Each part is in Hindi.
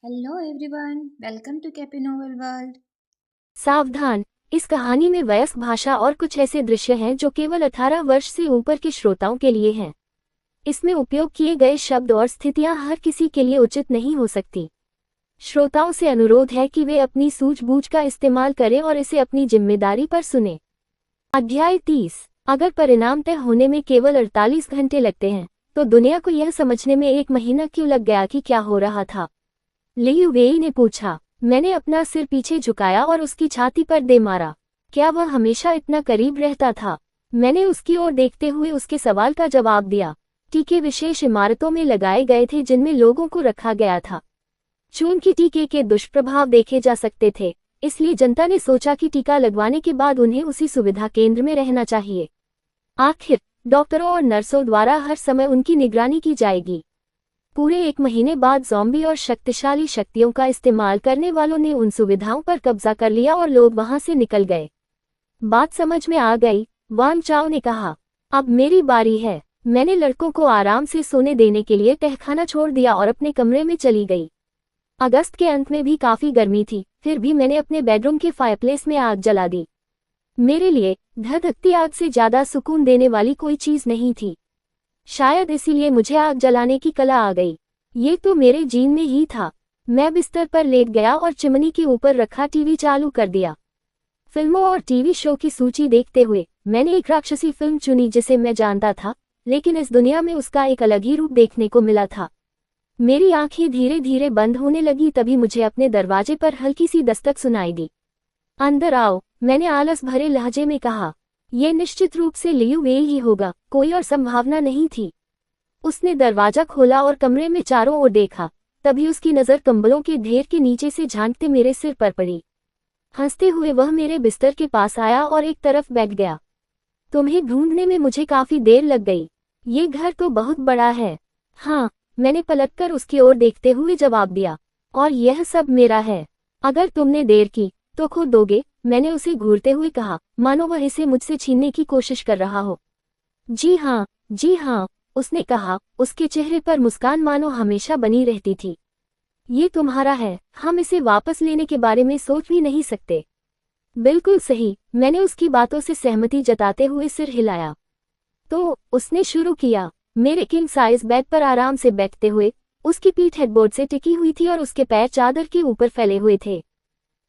Hello everyone, welcome to Cappy Novel World. सावधान, इस कहानी में वयस्क भाषा और कुछ ऐसे दृश्य हैं जो केवल 18 वर्ष से ऊपर के श्रोताओं के लिए हैं। इसमें उपयोग किए गए शब्द और स्थितियां हर किसी के लिए उचित नहीं हो सकती। श्रोताओं से अनुरोध है कि वे अपनी सूझबूझ का इस्तेमाल करें और इसे अपनी जिम्मेदारी पर सुनें। अध्याय 30। अगर परिणाम तय होने में केवल 48 घंटे लगते हैं, तो दुनिया को यह समझने में 1 महीना क्यों लग गया कि क्या हो रहा था? लियू वेई ने पूछा। मैंने अपना सिर पीछे झुकाया और उसकी छाती पर दे मारा। क्या वह हमेशा इतना करीब रहता था? मैंने उसकी ओर देखते हुए उसके सवाल का जवाब दिया। टीके विशेष इमारतों में लगाए गए थे जिनमें लोगों को रखा गया था। चूंकि टीके के दुष्प्रभाव देखे जा सकते थे, इसलिए जनता ने सोचा कि टीका लगवाने के बाद उन्हें उसी सुविधा केंद्र में रहना चाहिए। आखिर डॉक्टरों और नर्सों द्वारा हर समय उनकी निगरानी की जाएगी। पूरे 1 महीने बाद ज़ॉम्बी और शक्तिशाली शक्तियों का इस्तेमाल करने वालों ने उन सुविधाओं पर कब्जा कर लिया और लोग वहां से निकल गए। बात समझ में आ गई, वांग चाओ ने कहा। अब मेरी बारी है। मैंने लड़कों को आराम से सोने देने के लिए तहखाना छोड़ दिया और अपने कमरे में चली गई। अगस्त के अंत में भी काफी गर्मी थी, फिर भी मैंने अपने बेडरूम के फायरप्लेस में आग जला दी। मेरे लिए धधकती आग से ज्यादा सुकून देने वाली कोई चीज नहीं थी। शायद इसीलिए मुझे आग जलाने की कला आ गई। ये तो मेरे जीन में ही था। मैं बिस्तर पर लेट गया और चिमनी के ऊपर रखा टीवी चालू कर दिया। फिल्मों और टीवी शो की सूची देखते हुए मैंने एक राक्षसी फिल्म चुनी जिसे मैं जानता था, लेकिन इस दुनिया में उसका एक अलग ही रूप देखने को मिला था। मेरी आंखें धीरे धीरे बंद होने लगी, तभी मुझे अपने दरवाजे पर हल्की सी दस्तक सुनाई दी। अंदर आओ, मैंने आलस भरे लहजे में कहा। यह निश्चित रूप से लियू वेई ही होगा, कोई और संभावना नहीं थी। उसने दरवाजा खोला और कमरे में चारों ओर देखा। तभी उसकी नज़र कंबलों के ढेर के नीचे से झांकते मेरे सिर पर पड़ी। हंसते हुए वह मेरे बिस्तर के पास आया और एक तरफ बैठ गया। तुम्हें ढूंढने में मुझे काफी देर लग गई। ये घर तो बहुत बड़ा है। हाँ, मैंने पलटकर उसकी ओर देखते हुए जवाब दिया। और यह सब मेरा है। अगर तुमने देर की तो खो दोगे, मैंने उसे घूरते हुए कहा, मानो वह इसे मुझसे छीनने की कोशिश कर रहा हो। जी हाँ, उसने कहा, उसके चेहरे पर मुस्कान मानो हमेशा बनी रहती थी। ये तुम्हारा है, हम इसे वापस लेने के बारे में सोच भी नहीं सकते। बिल्कुल सही, मैंने उसकी बातों से सहमति जताते हुए सिर हिलाया। तो उसने शुरू किया। मेरे किंग साइज बेड पर आराम से बैठते हुए, उसकी पीठ हेडबोर्ड से टिकी हुई थी और उसके पैर चादर के ऊपर फैले हुए थे।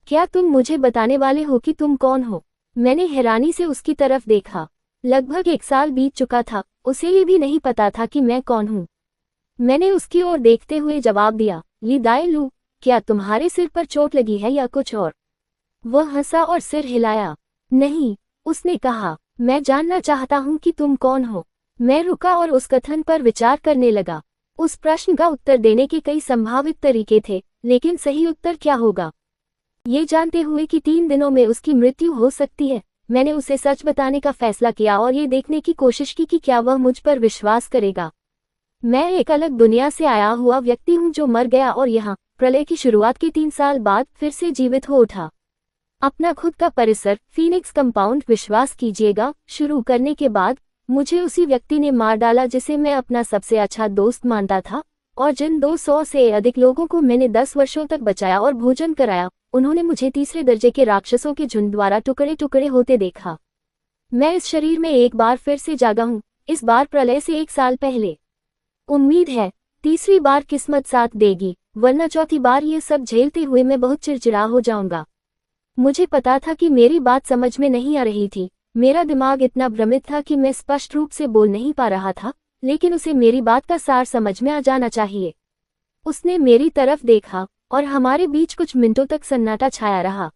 क्या तुम मुझे बताने वाले हो कि तुम कौन हो? मैंने हैरानी से उसकी तरफ देखा। लगभग 1 साल बीत चुका था, उसे ये भी नहीं पता था कि मैं कौन हूँ। मैंने उसकी ओर देखते हुए जवाब दिया, ली दाई लू, क्या तुम्हारे सिर पर चोट लगी है या कुछ और? वह हंसा और सिर हिलाया। नहीं, उसने कहा, मैं जानना चाहता हूँ कि तुम कौन हो। मैं रुका और उस कथन पर विचार करने लगा। उस प्रश्न का उत्तर देने के कई संभावित तरीके थे, लेकिन सही उत्तर क्या होगा? ये जानते हुए कि 3 दिनों में उसकी मृत्यु हो सकती है, मैंने उसे सच बताने का फैसला किया और ये देखने की कोशिश की कि क्या वह मुझ पर विश्वास करेगा। मैं एक अलग दुनिया से आया हुआ व्यक्ति हूँ जो मर गया और यहाँ प्रलय की शुरुआत के 3 साल बाद फिर से जीवित हो उठा। अपना खुद का परिसर फीनिक्स कंपाउंड, विश्वास कीजिएगा, शुरू करने के बाद मुझे उसी व्यक्ति ने मार डाला जिसे मैं अपना सबसे अच्छा दोस्त मानता था, और जिन 200 से अधिक लोगों को मैंने 10 वर्षों तक बचाया और भोजन कराया, उन्होंने मुझे तीसरे दर्जे के राक्षसों के झुंड द्वारा टुकड़े टुकड़े होते देखा। मैं इस शरीर में एक बार फिर से जागा हूँ, इस बार प्रलय से 1 साल पहले। उम्मीद है तीसरी बार किस्मत साथ देगी, वरना चौथी बार ये सब झेलते हुए मैं बहुत चिड़चिड़ा हो जाऊंगा। मुझे पता था कि मेरी बात समझ में नहीं आ रही थी। मेरा दिमाग इतना भ्रमित था कि मैं स्पष्ट रूप से बोल नहीं पा रहा था, लेकिन उसे मेरी बात का सार समझ में आ जाना चाहिए। उसने मेरी तरफ देखा और हमारे बीच कुछ मिनटों तक सन्नाटा छाया रहा।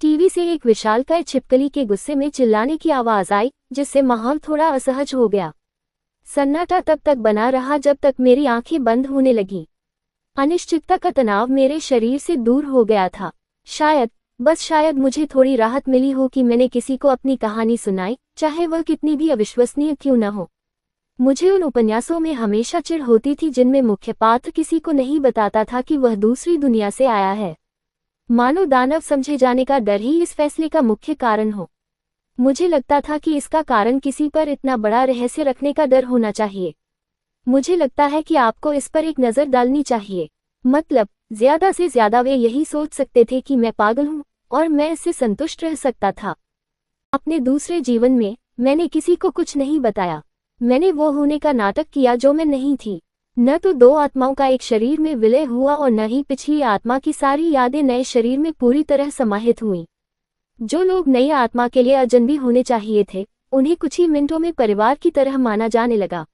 टीवी से एक विशालकाय छिपकली के गुस्से में चिल्लाने की आवाज आई, जिससे माहौल थोड़ा असहज हो गया। सन्नाटा तब तक बना रहा जब तक मेरी आंखें बंद होने लगी। अनिश्चितता का तनाव मेरे शरीर से दूर हो गया था। शायद, बस शायद मुझे थोड़ी राहत मिली हो कि मैंने किसी को अपनी कहानी सुनाई, चाहे वह कितनी भी अविश्वसनीय क्यों न हो। मुझे उन उपन्यासों में हमेशा चिढ़ होती थी जिनमें मुख्य पात्र किसी को नहीं बताता था कि वह दूसरी दुनिया से आया है। मानो दानव समझे जाने का डर ही इस फैसले का मुख्य कारण हो। मुझे लगता था कि इसका कारण किसी पर इतना बड़ा रहस्य रखने का डर होना चाहिए। मुझे लगता है कि आपको इस पर एक नज़र डालनी चाहिए। मतलब ज्यादा से ज्यादा वे यही सोच सकते थे कि मैं पागल हूँ और मैं इससे संतुष्ट रह सकता था। अपने दूसरे जीवन में मैंने किसी को कुछ नहीं बताया। मैंने वो होने का नाटक किया जो मैं नहीं थी। न तो दो आत्माओं का एक शरीर में विलय हुआ और न ही पिछली आत्मा की सारी यादें नए शरीर में पूरी तरह समाहित हुईं। जो लोग नई आत्मा के लिए अजनबी होने चाहिए थे, उन्हें कुछ ही मिनटों में परिवार की तरह माना जाने लगा।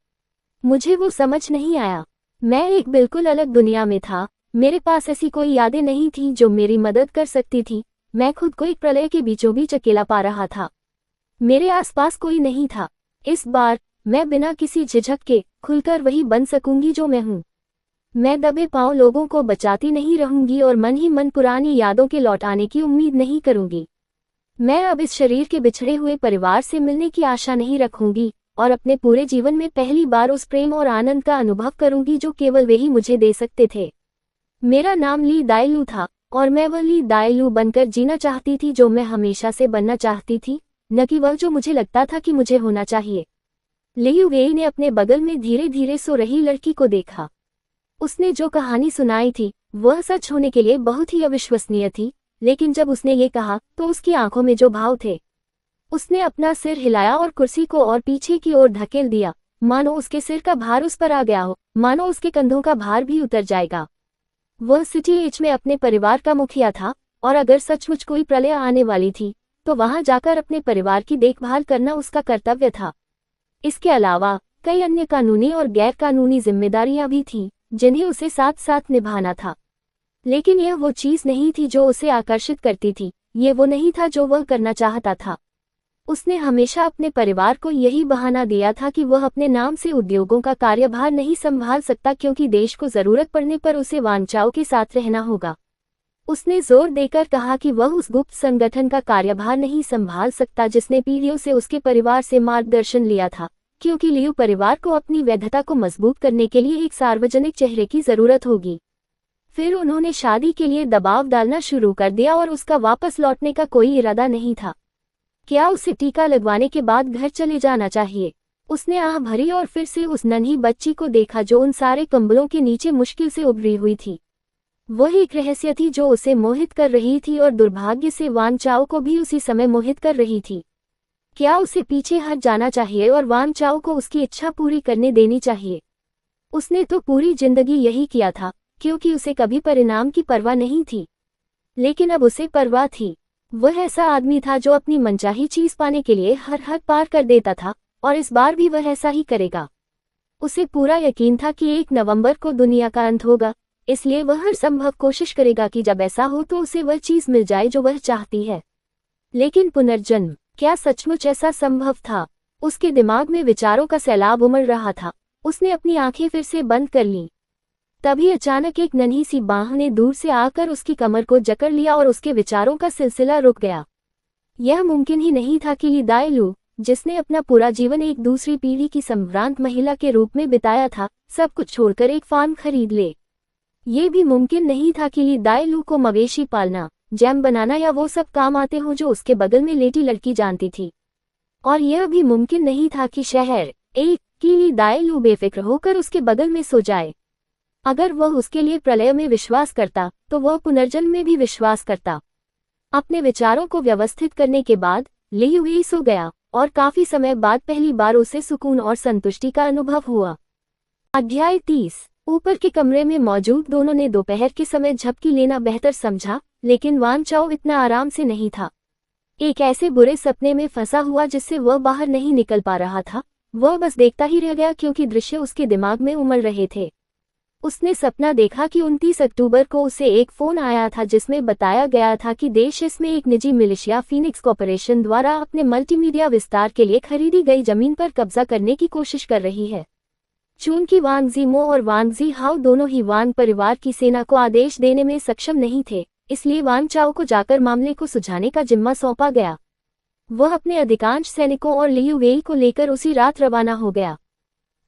मुझे वो समझ नहीं आया। मैं एक बिल्कुल अलग दुनिया में था। मेरे पास ऐसी कोई यादें नहीं थीं जो मेरी मदद कर सकती थी। मैं खुद को एक प्रलय के बीचों बीच अकेला पा रहा था। मेरे आसपास कोई नहीं था। इस बार मैं बिना किसी झिझक के खुलकर वही बन सकूंगी जो मैं हूँ। मैं दबे पांव लोगों को बचाती नहीं रहूंगी और मन ही मन पुरानी यादों के लौट आने की उम्मीद नहीं करूंगी। मैं अब इस शरीर के बिछड़े हुए परिवार से मिलने की आशा नहीं रखूंगी और अपने पूरे जीवन में पहली बार उस प्रेम और आनंद का अनुभव करूंगी जो केवल वे ही मुझे दे सकते थे। मेरा नाम ली दायलू था और मैं वह ली दायलू बनकर जीना चाहती थी जो मैं हमेशा से बनना चाहती थी, न कि वह जो मुझे लगता था कि मुझे होना चाहिए। लियू वेई ने अपने बगल में धीरे धीरे सो रही लड़की को देखा। उसने जो कहानी सुनाई थी वह सच होने के लिए बहुत ही अविश्वसनीय थी, लेकिन जब उसने ये कहा तो उसकी आंखों में जो भाव थे। उसने अपना सिर हिलाया और कुर्सी को और पीछे की ओर धकेल दिया, मानो उसके सिर का भार उस पर आ गया हो, मानो उसके कंधों का भार भी उतर जाएगा। वह सिटी एच में अपने परिवार का मुखिया था और अगर सचमुच कोई प्रलय आने वाली थी तो वहां जाकर अपने परिवार की देखभाल करना उसका कर्तव्य था। इसके अलावा कई अन्य कानूनी और गैर कानूनी जिम्मेदारियां भी थीं जिन्हें उसे साथ साथ निभाना था। लेकिन यह वो चीज नहीं थी जो उसे आकर्षित करती थी, ये वो नहीं था जो वह करना चाहता था। उसने हमेशा अपने परिवार को यही बहाना दिया था कि वह अपने नाम से उद्योगों का कार्यभार नहीं संभाल सकता क्योंकि देश को जरूरत पड़ने पर उसे वांचाओं के साथ रहना होगा। उसने जोर देकर कहा कि वह उस गुप्त संगठन का कार्यभार नहीं संभाल सकता जिसने पीढ़ियों से उसके परिवार से मार्गदर्शन लिया था, क्योंकि लियू परिवार को अपनी वैधता को मजबूत करने के लिए एक सार्वजनिक चेहरे की जरूरत होगी। फिर उन्होंने शादी के लिए दबाव डालना शुरू कर दिया और उसका वापस लौटने का कोई इरादा नहीं था। क्या उसे टीका लगवाने के बाद घर चले जाना चाहिए? उसने आह भरी और फिर से उस नन्ही बच्ची को देखा जो उन सारे कंबलों के नीचे मुश्किल से उभरी हुई थी। वह एक रहस्य थी जो उसे मोहित कर रही थी और दुर्भाग्य से वान चाओ को भी उसी समय मोहित कर रही थी। क्या उसे पीछे हट जाना चाहिए और वान चाओ को उसकी इच्छा पूरी करने देनी चाहिए? उसने तो पूरी जिंदगी यही किया था, क्योंकि उसे कभी परिणाम की परवाह नहीं थी। लेकिन अब उसे परवाह थी। वह ऐसा आदमी था जो अपनी मनचाही चीज पाने के लिए हर हद पार कर देता था और इस बार भी वह ऐसा ही करेगा। उसे पूरा यकीन था कि 1 नवंबर को दुनिया का अंत होगा, इसलिए वह हर संभव कोशिश करेगा कि जब ऐसा हो तो उसे वह चीज मिल जाए जो वह चाहती है। लेकिन पुनर्जन्म, क्या सचमुच ऐसा संभव था? उसके दिमाग में विचारों का सैलाब उमड़ रहा था। उसने अपनी आंखें फिर से बंद कर लीं। तभी अचानक एक नन्ही सी बांह ने दूर से आकर उसकी कमर को जकड़ लिया और उसके विचारों का सिलसिला रुक गया। यह मुमकिन ही नहीं था कि ली दायलू, जिसने अपना पूरा जीवन एक दूसरी पीढ़ी की संभ्रांत महिला के रूप में बिताया था, सब कुछ छोड़कर एक फार्म खरीद ले। ये भी मुमकिन नहीं था कि ली दायलू को मवेशी पालना, जैम बनाना या वो सब काम आते हों जो उसके बगल में लेटी लड़की जानती थी। और यह भी मुमकिन नहीं था कि शहर एक की ली दायलू बेफिक्र होकर उसके बगल में सो जाए। अगर वह उसके लिए प्रलय में विश्वास करता तो वह पुनर्जन्म में भी विश्वास करता। अपने विचारों को व्यवस्थित करने के बाद लियू वेई सो गया और काफी समय बाद पहली बार उसे सुकून और संतुष्टि का अनुभव हुआ। अध्याय 30। ऊपर के कमरे में मौजूद दोनों ने दोपहर के समय झपकी लेना बेहतर समझा, लेकिन वान चाओ इतना आराम से नहीं था। एक ऐसे बुरे सपने में फंसा हुआ जिससे वह बाहर नहीं निकल पा रहा था। वह बस देखता ही रह गया क्योंकि दृश्य उसके दिमाग में उमड़ रहे थे। उसने सपना देखा कि 29 अक्टूबर को उसे एक फोन आया था जिसमें बताया गया था कि देश इसमें एक निजी मिलिशिया फीनिक्स कॉर्पोरेशन द्वारा अपने मल्टीमीडिया विस्तार के लिए खरीदी गई जमीन पर कब्जा करने की कोशिश कर रही है। चूंकि वांग ज़ीमो और वांग ज़ी हाओ दोनों ही वांग परिवार की सेना को आदेश देने में सक्षम नहीं थे, इसलिए वांग चाओ को जाकर मामले को सुलझाने का जिम्मा सौंपा गया। वह अपने अधिकांश सैनिकों और लियू वेई को लेकर उसी रात रवाना हो गया।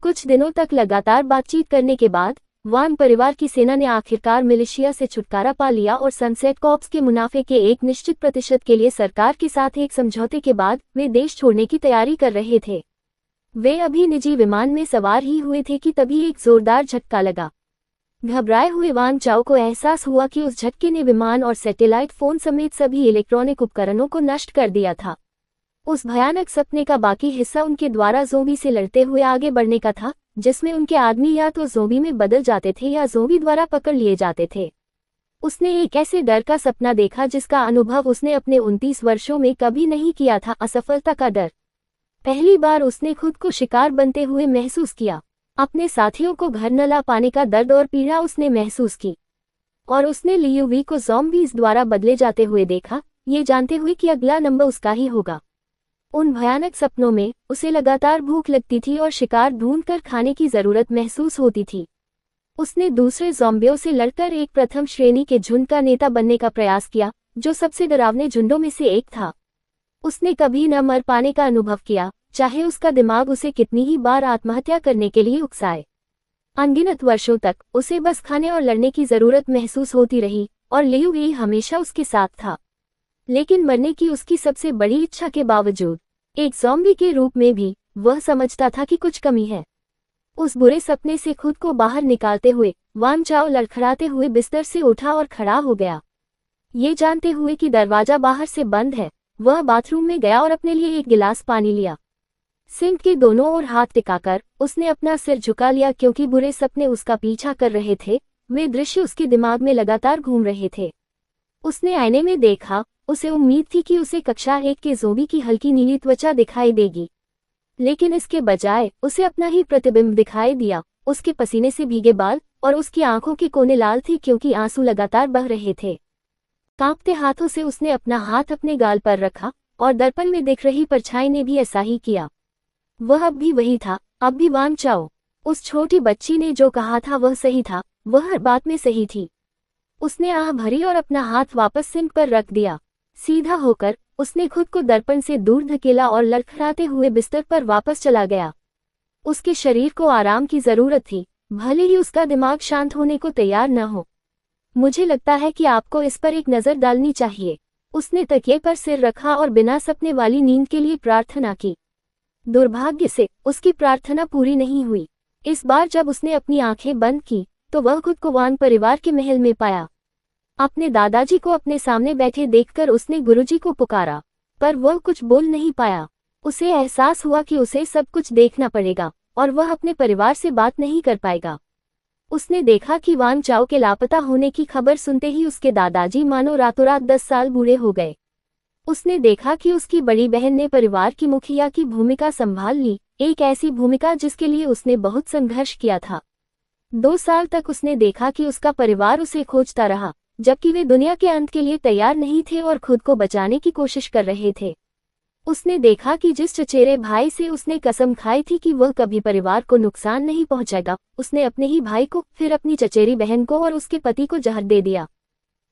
कुछ दिनों तक लगातार बातचीत करने के बाद वान परिवार की सेना ने आखिरकार मिलिशिया से छुटकारा पा लिया और सनसेट कॉर्प्स के मुनाफे के एक निश्चित प्रतिशत के लिए सरकार के साथ एक समझौते के बाद वे देश छोड़ने की तैयारी कर रहे थे। वे अभी निजी विमान में सवार ही हुए थे कि तभी एक जोरदार झटका लगा। घबराए हुए वांग चाओ को एहसास हुआ कि उस झटके ने विमान और सैटेलाइट फोन समेत सभी इलेक्ट्रॉनिक उपकरणों को नष्ट कर दिया था। उस भयानक सपने का बाकी हिस्सा उनके द्वारा ज़ोंबी से लड़ते हुए आगे बढ़ने का था, जिसमें उनके आदमी या तो ज़ोंबी में बदल जाते थे या ज़ोंबी द्वारा पकड़ लिए जाते थे। उसने एक ऐसे डर का सपना देखा जिसका अनुभव उसने अपने 29 वर्षों में कभी नहीं किया था, असफलता का डर। पहली बार उसने खुद को शिकार बनते हुए महसूस किया। अपने साथियों को घर न ला पाने का दर्द और पीड़ा उसने महसूस की। और उसने लियू वी को ज़ॉम्बीज़ द्वारा बदले जाते हुए देखा, ये जानते हुए कि अगला नंबर उसका ही होगा। उन भयानक सपनों में उसे लगातार भूख लगती थी और शिकार ढूंढकर खाने की जरूरत महसूस होती थी। उसने दूसरे ज़ॉम्बियों से लड़कर एक प्रथम श्रेणी के झुंड का नेता बनने का प्रयास किया, जो सबसे डरावने झुंडों में से एक था। उसने कभी न मर पाने का अनुभव किया, चाहे उसका दिमाग उसे कितनी ही बार आत्महत्या करने के लिए उकसाए। अनगिनत वर्षों तक उसे बस खाने और लड़ने की जरूरत महसूस होती रही, और लियू वी हमेशा उसके साथ था। लेकिन मरने की उसकी सबसे बड़ी इच्छा के बावजूद, एक ज़ॉम्बी के रूप में भी, वह समझता था कि कुछ कमी है। उस बुरे सपने से खुद को बाहर निकालते हुए वांग चाओ लड़खड़ाते हुए बिस्तर से उठा और खड़ा हो गया। ये जानते हुए कि दरवाजा बाहर से बंद है, वह बाथरूम में गया और अपने लिए एक गिलास पानी लिया। सिंक के दोनों ओर हाथ टिकाकर उसने अपना सिर झुका लिया, क्योंकि बुरे सपने उसका पीछा कर रहे थे। वे दृश्य उसके दिमाग में लगातार घूम रहे थे। उसने आईने में देखा। उसे उम्मीद थी कि उसे कक्षा 1 के ज़ोंबी की हल्की नीली त्वचा दिखाई देगी, लेकिन इसके बजाय उसे अपना ही प्रतिबिंब दिखाई दिया। उसके पसीने से भीगे बाल और उसकी आंखों के कोने लाल थे, क्योंकि आंसू लगातार बह रहे थे। कांपते हाथों से उसने अपना हाथ अपने गाल पर रखा, और दर्पण में दिख रही परछाई ने भी ऐसा ही किया। वह अब भी वही था, अब भी वांग चाओ। उस छोटी बच्ची ने जो कहा था वह सही था, वह हर बात में सही थी। उसने आह भरी और अपना हाथ वापस सिंक पर रख दिया। सीधा होकर उसने खुद को दर्पण से दूर धकेला और लड़खड़ाते हुए बिस्तर पर वापस चला गया। उसके शरीर को आराम की जरूरत थी, भले ही उसका दिमाग शांत होने को तैयार न हो। मुझे लगता है कि आपको इस पर एक नज़र डालनी चाहिए। उसने तकिए पर सिर रखा और बिना सपने वाली नींद के लिए प्रार्थना की। दुर्भाग्य से उसकी प्रार्थना पूरी नहीं हुई। इस बार जब उसने अपनी आंखें बंद की, तो वह खुद को वांग परिवार के महल में पाया। अपने दादाजी को अपने सामने बैठे देखकर उसने गुरुजी को पुकारा, पर वह कुछ बोल नहीं पाया। उसे एहसास हुआ कि उसे सब कुछ देखना पड़ेगा, और वह अपने परिवार से बात नहीं कर पाएगा। उसने देखा कि वांग चाओ के लापता होने की खबर सुनते ही उसके दादाजी मानो रातों रात 10 साल बूढ़े हो गए। उसने देखा कि उसकी बड़ी बहन ने परिवार की मुखिया की भूमिका संभाल ली, एक ऐसी भूमिका जिसके लिए उसने बहुत संघर्ष किया था। 2 साल तक उसने देखा कि उसका परिवार उसे खोजता रहा, जबकि वे दुनिया के अंत के लिए तैयार नहीं थे और खुद को बचाने की कोशिश कर रहे थे। उसने देखा कि जिस चचेरे भाई से उसने कसम खाई थी कि वह कभी परिवार को नुकसान नहीं पहुंचाएगा, उसने अपने ही भाई को, फिर अपनी चचेरी बहन को और उसके पति को जहर दे दिया।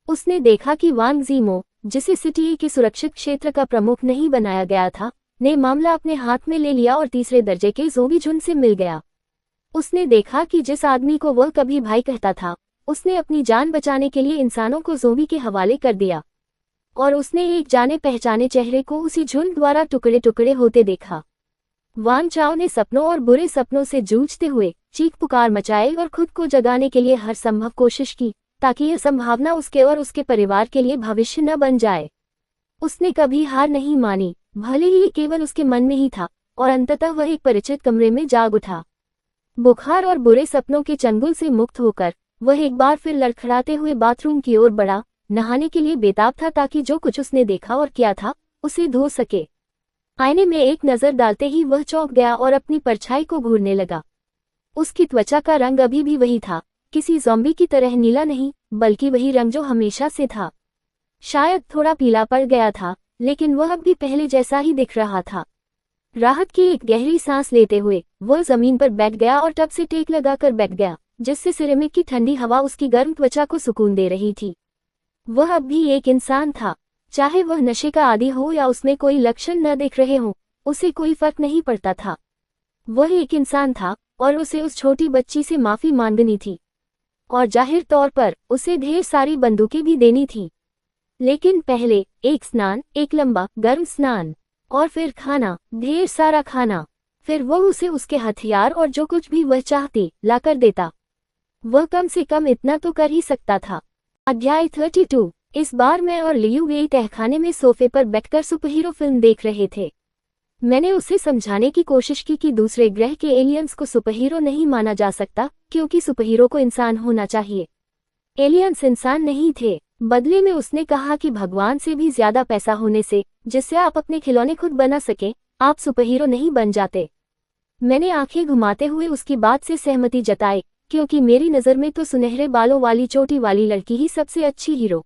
उसने देखा कि वांग ज़ीमो, जिसे सिटी के सुरक्षित क्षेत्र का प्रमुख नहीं बनाया गया था, ने मामला अपने हाथ में ले लिया और तीसरे दर्जे के ज़ोंबी झुंड से मिल गया। उसने देखा कि जिस आदमी को वह कभी भाई कहता था, उसने अपनी जान बचाने के लिए इंसानों को ज़ोंबी के हवाले कर दिया, और उसने एक जाने पहचाने चेहरे को उसी झुंड द्वारा टुकड़े टुकड़े होते देखा। वांग चाओ ने सपनों और बुरे सपनों से जूझते हुए चीख पुकार मचाई और खुद को जगाने के लिए हर संभव कोशिश की, ताकि यह संभावना उसके और उसके परिवार के लिए भविष्य न बन जाए। उसने कभी हार नहीं मानी, भले ही ये केवल उसके मन में ही था, और अंततः वह एक परिचित कमरे में जाग उठा। बुखार और बुरे सपनों के चंगुल से मुक्त होकर वह एक बार फिर लड़खड़ाते हुए बाथरूम की ओर बढ़ा, नहाने के लिए बेताब था, ताकि जो कुछ उसने देखा और किया था उसे धो सके। आईने में एक नज़र डालते ही वह चौंक गया और अपनी परछाई को घूरने लगा। उसकी त्वचा का रंग अभी भी वही था, किसी ज़ॉम्बी की तरह नीला नहीं, बल्कि वही रंग जो हमेशा से था। शायद थोड़ा पीला पड़ गया था, लेकिन वह अब भी पहले जैसा ही दिख रहा था। राहत की एक गहरी सांस लेते हुए वह जमीन पर बैठ गया और टब से टेक लगाकर बैठ गया, जिससे सिरेमिक की ठंडी हवा उसकी गर्म त्वचा को सुकून दे रही थी। वह अब भी एक इंसान था, चाहे वह नशे का आदी हो या उसमें कोई लक्षण न दिख रहे हों, उसे कोई फर्क नहीं पड़ता था। वह एक इंसान था, और उसे उस छोटी बच्ची से माफी मांगनी थी, और जाहिर तौर पर उसे ढेर सारी बंदूकें भी देनी थी। लेकिन पहले एक स्नान, एक लंबा गर्म स्नान, और फिर खाना, ढेर सारा खाना। फिर वह उसे उसके हथियार और जो कुछ भी वह चाहती लाकर देता। वह कम से कम इतना तो कर ही सकता था। अध्याय 32। इस बार मैं और लियू वेई तहखाने में सोफे पर बैठकर सुपरहीरो फिल्म देख रहे थे। मैंने उसे समझाने की कोशिश की कि दूसरे ग्रह के एलियंस को सुपरहीरो नहीं माना जा सकता, क्योंकि सुपरहीरो को इंसान होना चाहिए। एलियंस इंसान नहीं थे। बदले में उसने कहा कि भगवान से भी ज्यादा पैसा होने से, जिससे आप अपने खिलौने खुद बना सके, आप सुपरहीरो नहीं बन जाते। मैंने आंखें घुमाते हुए उसकी बात से सहमति जताई, क्योंकि मेरी नज़र में तो सुनहरे बालों वाली चोटी वाली लड़की ही सबसे अच्छी हीरो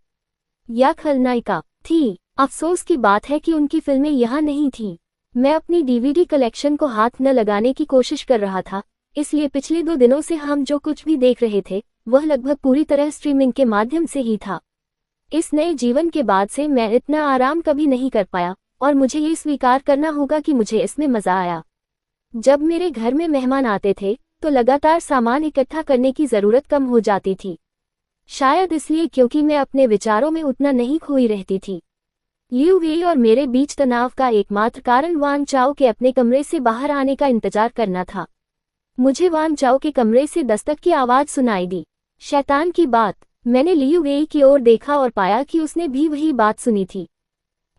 या खलनायिका थी। अफसोस की बात है कि उनकी फिल्में यहाँ नहीं थीं। मैं अपनी डीवीडी कलेक्शन को हाथ न लगाने की कोशिश कर रहा था, इसलिए पिछले 2 दिनों से हम जो कुछ भी देख रहे थे वह लगभग पूरी तरह स्ट्रीमिंग के माध्यम से ही था। इस नए जीवन के बाद से मैं इतना आराम कभी नहीं कर पाया, और मुझे ये स्वीकार करना होगा कि मुझे इसमें मजा आया। जब मेरे घर में मेहमान आते थे तो लगातार सामान इकट्ठा करने की जरूरत कम हो जाती थी। शायद इसलिए क्योंकि मैं अपने विचारों में उतना नहीं खोई रहती थी। लियू वेई और मेरे बीच तनाव का एकमात्र कारण वान चाओ के अपने कमरे से बाहर आने का इंतजार करना था। मुझे वान चाओ के कमरे से दस्तक की आवाज सुनाई दी। शैतान की बात। मैंने लियू वेई की ओर देखा और पाया कि उसने भी वही बात सुनी थी।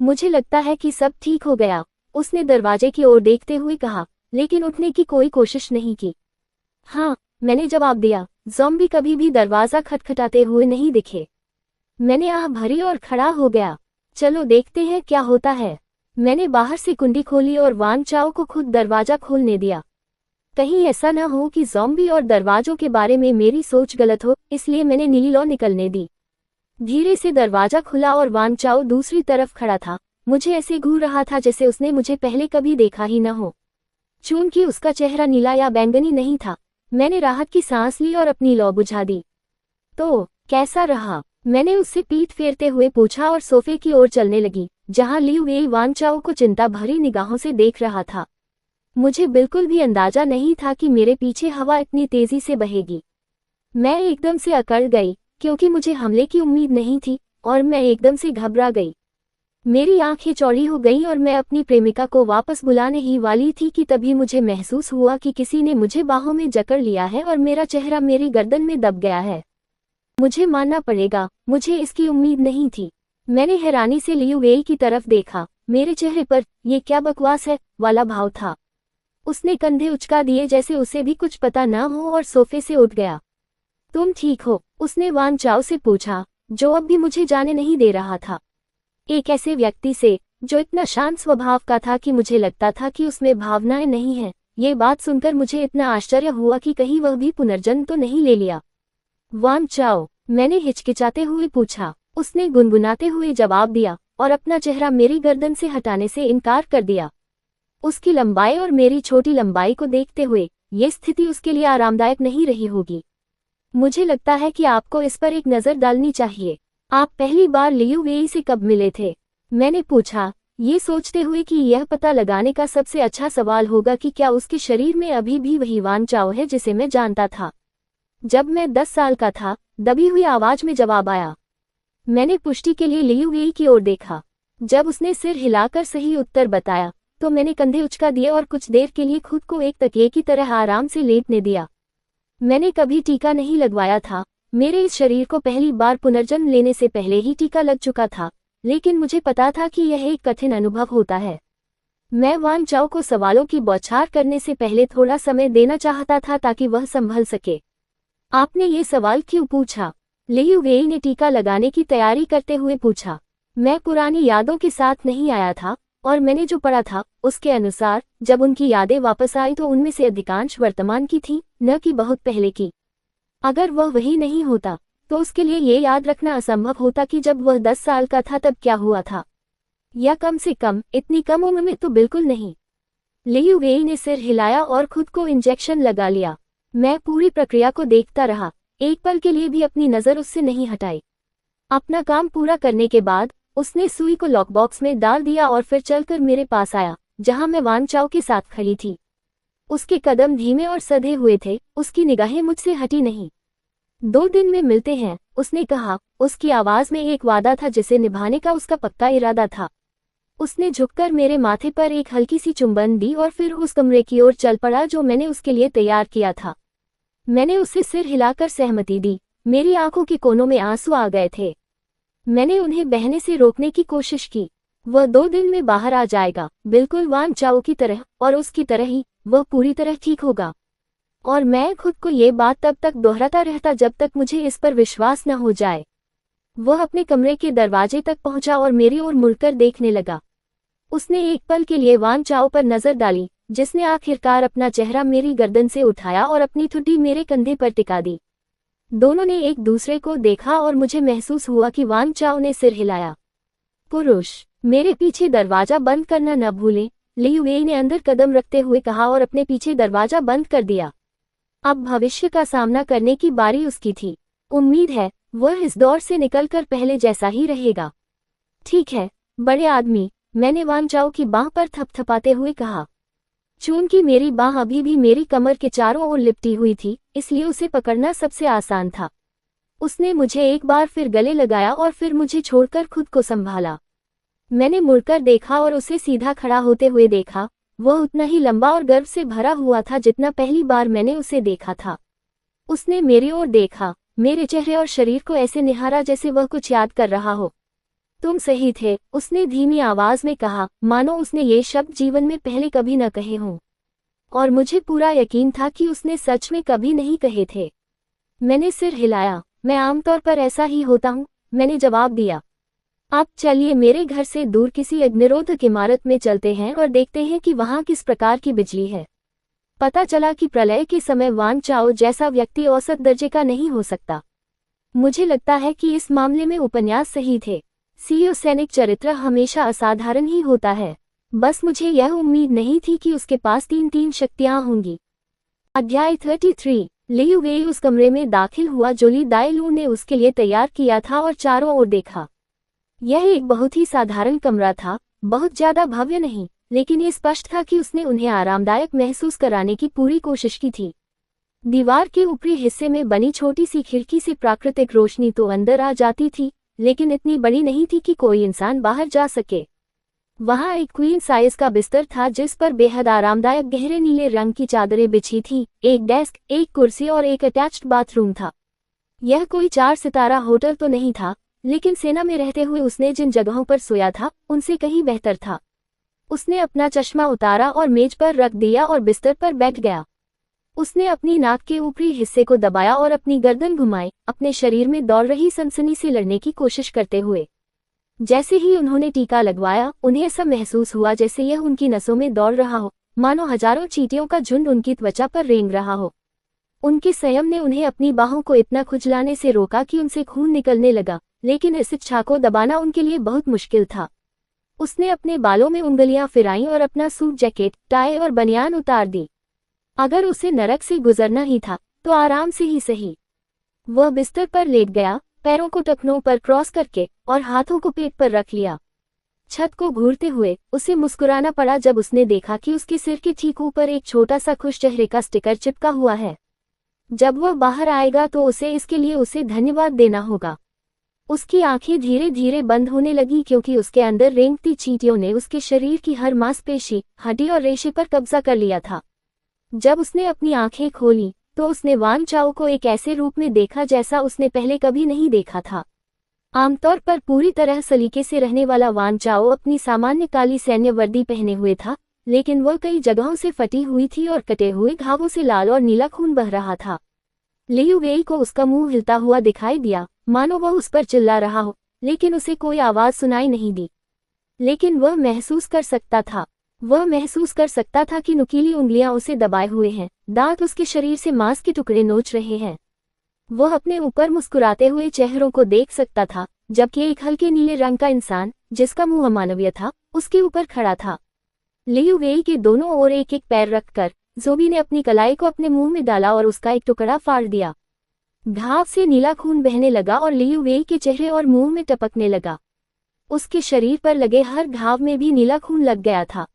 मुझे लगता है कि सब ठीक हो गया, उसने दरवाजे की ओर देखते हुए कहा, लेकिन उठने की कोई कोशिश नहीं की। हाँ, मैंने जवाब दिया। ज़ॉम्बी कभी भी दरवाजा खटखटाते हुए नहीं दिखे। मैंने आह भरी और खड़ा हो गया। चलो देखते हैं क्या होता है। मैंने बाहर से कुंडी खोली और वान चाओ को खुद दरवाजा खोलने दिया। कहीं ऐसा न हो कि ज़ॉम्बी और दरवाजों के बारे में मेरी सोच गलत हो, इसलिए मैंने नीली लौ निकलने दी। धीरे से दरवाजा खुला और वान चाओ दूसरी तरफ खड़ा था। मुझे ऐसे घूर रहा था जैसे उसने मुझे पहले कभी देखा ही न हो। चूंकि उसका चेहरा नीला या बैंगनी नहीं था, मैंने राहत की सांस ली और अपनी लौ बुझा दी। तो कैसा रहा? मैंने उससे पीठ फेरते हुए पूछा और सोफे की ओर चलने लगी, जहां लियू वेई वान चाओ को चिंता भरी निगाहों से देख रहा था। मुझे बिल्कुल भी अंदाजा नहीं था कि मेरे पीछे हवा इतनी तेजी से बहेगी। मैं एकदम से अकड़ गई, क्योंकि मुझे हमले की उम्मीद नहीं थी, और मैं एकदम से घबरा गई। मेरी आंखें चौड़ी हो गईं और मैं अपनी प्रेमिका को वापस बुलाने ही वाली थी कि तभी मुझे महसूस हुआ कि किसी ने मुझे बाहों में जकड़ लिया है और मेरा चेहरा मेरी गर्दन में दब गया है। मुझे मानना पड़ेगा, मुझे इसकी उम्मीद नहीं थी। मैंने हैरानी से लियू वेई की तरफ देखा। मेरे चेहरे पर ये क्या बकवास है वाला भाव था। उसने कंधे उचका दिए जैसे उसे भी कुछ पता न हो और सोफे से उठ गया। तुम ठीक हो? उसने वान चाओ से पूछा, जो अब भी मुझे जाने नहीं दे रहा था। एक ऐसे व्यक्ति से जो इतना शांत स्वभाव का था कि मुझे लगता था कि उसमें भावनाएं नहीं हैं। ये बात सुनकर मुझे इतना आश्चर्य हुआ कि कहीं वह भी पुनर्जन्म तो नहीं ले लिया। वान चाओ, मैंने हिचकिचाते हुए पूछा। उसने गुनगुनाते हुए जवाब दिया और अपना चेहरा मेरी गर्दन से हटाने से इनकार कर दिया। उसकी लंबाई और मेरी छोटी लंबाई को देखते हुए ये स्थिति उसके लिए आरामदायक नहीं रही होगी। मुझे लगता है कि आपको इस पर एक नज़र डालनी चाहिए। आप पहली बार लियू वेई से कब मिले थे? मैंने पूछा, ये सोचते हुए कि यह पता लगाने का सबसे अच्छा सवाल होगा कि क्या उसके शरीर में अभी भी वही वान चाओ है जिसे मैं जानता था। जब मैं 10 साल का था, दबी हुई आवाज में जवाब आया। मैंने पुष्टि के लिए लियू वेई की ओर देखा। जब उसने सिर हिलाकर सही उत्तर बताया तो मैंने कंधे उचका दिए और कुछ देर के लिए खुद को एक तकिए की तरह आराम से लेटने दिया। मैंने कभी टीका नहीं लगवाया था। मेरे इस शरीर को पहली बार पुनर्जन्म लेने से पहले ही टीका लग चुका था, लेकिन मुझे पता था कि यह एक कठिन अनुभव होता है। मैं वान चाओ को सवालों की बौछार करने से पहले थोड़ा समय देना चाहता था ताकि वह संभल सके। आपने ये सवाल क्यों पूछा? लियू वेई ने टीका लगाने की तैयारी करते हुए पूछा। मैं पुरानी यादों के साथ नहीं आया था, और मैंने जो पढ़ा था उसके अनुसार जब उनकी यादें वापस आई तो उनमें से अधिकांश वर्तमान की थी, न कि बहुत पहले की। अगर वह वही नहीं होता तो उसके लिए ये याद रखना असंभव होता कि जब वह 10 साल का था तब क्या हुआ था, या कम से कम इतनी कम उम्र में तो बिल्कुल नहीं। लियू वेई ने सिर हिलाया और खुद को इंजेक्शन लगा लिया। मैं पूरी प्रक्रिया को देखता रहा, एक पल के लिए भी अपनी नज़र उससे नहीं हटाई। अपना काम पूरा करने के बाद उसने सुई को लॉकबॉक्स में डाल दिया और फिर चलकर मेरे पास आया, जहां मैं वान चाओ के साथ खड़ी थी। उसके कदम धीमे और सधे हुए थे, उसकी निगाहें मुझसे हटी नहीं। 2 दिन में मिलते हैं, उसने कहा। उसकी आवाज में एक वादा था जिसे निभाने का उसका पक्का इरादा था। उसने झुककर मेरे माथे पर एक हल्की सी चुंबन दी और फिर उस कमरे की ओर चल पड़ा जो मैंने उसके लिए तैयार किया था। मैंने उसे सिर हिलाकर सहमति दी। मेरी आंखों के कोनों में आंसू आ गए थे। मैंने उन्हें बहने से रोकने की कोशिश की। वह 2 दिन में बाहर आ जाएगा, बिल्कुल वान चाओ की तरह, और उसकी तरह ही वह पूरी तरह ठीक होगा। और मैं खुद को ये बात तब तक दोहराता रहता जब तक मुझे इस पर विश्वास न हो जाए। वह अपने कमरे के दरवाजे तक पहुंचा और मेरी ओर मुड़कर देखने लगा। उसने एक पल के लिए वान चाओ पर नजर डाली, जिसने आखिरकार अपना चेहरा मेरी गर्दन से उठाया और अपनी ठुड्डी मेरे कंधे पर टिका दी। दोनों ने एक दूसरे को देखा और मुझे महसूस हुआ कि वान चाओ ने सिर हिलाया। पुरुष, मेरे पीछे दरवाजा बंद करना न भूलें, लियू वेई ने अंदर कदम रखते हुए कहा और अपने पीछे दरवाजा बंद कर दिया। अब भविष्य का सामना करने की बारी उसकी थी। उम्मीद है वह इस दौर से निकलकर पहले जैसा ही रहेगा। ठीक है, बड़े आदमी, मैंने वान चाओ की बांह पर थपथपाते हुए कहा। चूंकि मेरी बांह अभी भी मेरी कमर के चारों ओर लिपटी हुई थी, इसलिए उसे पकड़ना सबसे आसान था। उसने मुझे एक बार फिर गले लगाया और फिर मुझे छोड़कर खुद को संभाला। मैंने मुड़कर देखा और उसे सीधा खड़ा होते हुए देखा। वह उतना ही लंबा और गर्व से भरा हुआ था जितना पहली बार मैंने उसे देखा था। उसने मेरी ओर देखा, मेरे चेहरे और शरीर को ऐसे निहारा जैसे वह कुछ याद कर रहा हो। तुम सही थे, उसने धीमी आवाज में कहा, मानो उसने ये शब्द जीवन में पहले कभी न कहे हों। और मुझे पूरा यकीन था कि उसने सच में कभी नहीं कहे थे। मैंने सिर हिलाया। मैं आमतौर पर ऐसा ही होता हूँ, मैंने जवाब दिया। अब चलिए मेरे घर से दूर किसी अग्निरोधक इमारत में चलते हैं और देखते हैं कि वहाँ किस प्रकार की बिजली है। पता चला कि प्रलय के समय वान चाओ जैसा व्यक्ति औसत दर्जे का नहीं हो सकता। मुझे लगता है कि इस मामले में उपन्यास सही थे। सियोसैनिक चरित्र हमेशा असाधारण ही होता है। बस मुझे यह उम्मीद नहीं थी कि उसके पास 3 शक्तियां होंगी। अध्याय 33। लियू वेई उस कमरे में दाखिल हुआ जो ली दाएलू ने उसके लिए तैयार किया था और चारों ओर देखा। यह एक बहुत ही साधारण कमरा था, बहुत ज्यादा भव्य नहीं, लेकिन ये स्पष्ट था कि उसने उन्हें आरामदायक महसूस कराने की पूरी कोशिश की थी। दीवार के ऊपरी हिस्से में बनी छोटी सी खिड़की से प्राकृतिक रोशनी तो अंदर आ जाती थी, लेकिन इतनी बड़ी नहीं थी कि कोई इंसान बाहर जा सके। वहाँ एक क्वीन साइज का बिस्तर था जिस पर बेहद आरामदायक गहरे नीले रंग की चादरें बिछी थीं, एक डेस्क, एक कुर्सी और एक अटैच्ड बाथरूम था। यह कोई 4 सितारा होटल तो नहीं था, लेकिन सेना में रहते हुए उसने जिन जगहों पर सोया था उनसे कहीं बेहतर था। उसने अपना चश्मा उतारा और मेज पर रख दिया और बिस्तर पर बैठ गया। उसने अपनी नाक के ऊपरी हिस्से को दबाया और अपनी गर्दन घुमाई, अपने शरीर में दौड़ रही सनसनी से लड़ने की कोशिश करते हुए। जैसे ही उन्होंने टीका लगवाया, उन्हें ऐसा महसूस हुआ जैसे यह उनकी नसों में दौड़ रहा हो, मानो हजारों चींटियों का झुंड उनकी त्वचा पर रेंग रहा हो। उनके संयम ने उन्हें अपनी बाहों को इतना खुजलाने से रोका कि उनसे खून निकलने लगा, लेकिन इस इच्छा को दबाना उनके लिए बहुत मुश्किल था। उसने अपने बालों में उंगलियां फिराईं और अपना सूट जैकेट, टाई और बनियान उतार दी। अगर उसे नरक से गुजरना ही था, तो आराम से ही सही। वह बिस्तर पर लेट गया, पैरों को टखनों पर क्रॉस करके और हाथों को पेट पर रख लिया। छत को घूरते हुए उसे मुस्कुराना पड़ा जब उसने देखा कि उसके सिर के ठीक ऊपर एक छोटा सा खुश चेहरे का स्टिकर चिपका हुआ है। जब वह बाहर आएगा तो इसके लिए उसे धन्यवाद देना होगा। उसकी आंखें धीरे धीरे बंद होने लगी क्योंकि उसके अंदर रेंगती चींटियों ने उसके शरीर की हर मांसपेशी, हड्डी और रेशे पर कब्जा कर लिया था। जब उसने अपनी आंखें खोली तो उसने वान चाओ को एक ऐसे रूप में देखा जैसा उसने पहले कभी नहीं देखा था। आमतौर पर पूरी तरह सलीके से रहने वाला वान चाओ अपनी सामान्य काली सैन्य वर्दी पहने हुए था, लेकिन वह कई जगहों से फटी हुई थी और कटे हुए घावों से लाल और नीला खून बह रहा था। लियू वेई को उसका मुंह हिलता हुआ दिखाई दिया, मानो वह उस पर चिल्ला रहा हो, लेकिन उसे कोई आवाज सुनाई नहीं दी। लेकिन वह महसूस कर सकता था कि नुकीली उंगलियां उसे दबाए हुए हैं, दांत उसके शरीर से मांस के टुकड़े नोच रहे हैं। वह अपने ऊपर मुस्कुराते हुए चेहरों को देख सकता था, जबकि एक हल्के नीले रंग का इंसान, जिसका मुंह अमानवीय था, उसके ऊपर खड़ा था। लियू वेई के दोनों ओर एक एक पैर रखकर ज़ोबी ने अपनी कलाई को अपने मुंह में डाला और उसका एक टुकड़ा फाड़ दिया। घाव से नीला खून बहने लगा और लियू वेई के चेहरे और मुंह में टपकने लगा। उसके शरीर पर लगे हर घाव में भी नीला खून लग गया था।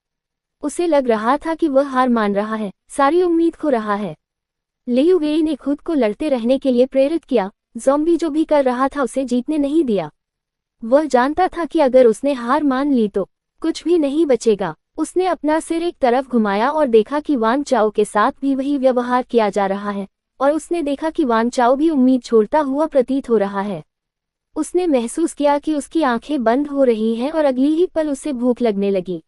उसे लग रहा था कि वह हार मान रहा है, सारी उम्मीद खो रहा है। लियू वेई ने खुद को लड़ते रहने के लिए प्रेरित किया। ज़ॉम्बी जो भी कर रहा था उसे जीतने नहीं दिया। वह जानता था कि अगर उसने हार मान ली तो कुछ भी नहीं बचेगा। उसने अपना सिर एक तरफ घुमाया और देखा कि वान चाओ के साथ भी वही व्यवहार किया जा रहा है, और उसने देखा कि वान चाओ भी उम्मीद छोड़ता हुआ प्रतीत हो रहा है। उसने महसूस किया कि उसकी आंखें बंद हो रही हैं और अगली ही पल उसे भूख लगने लगी।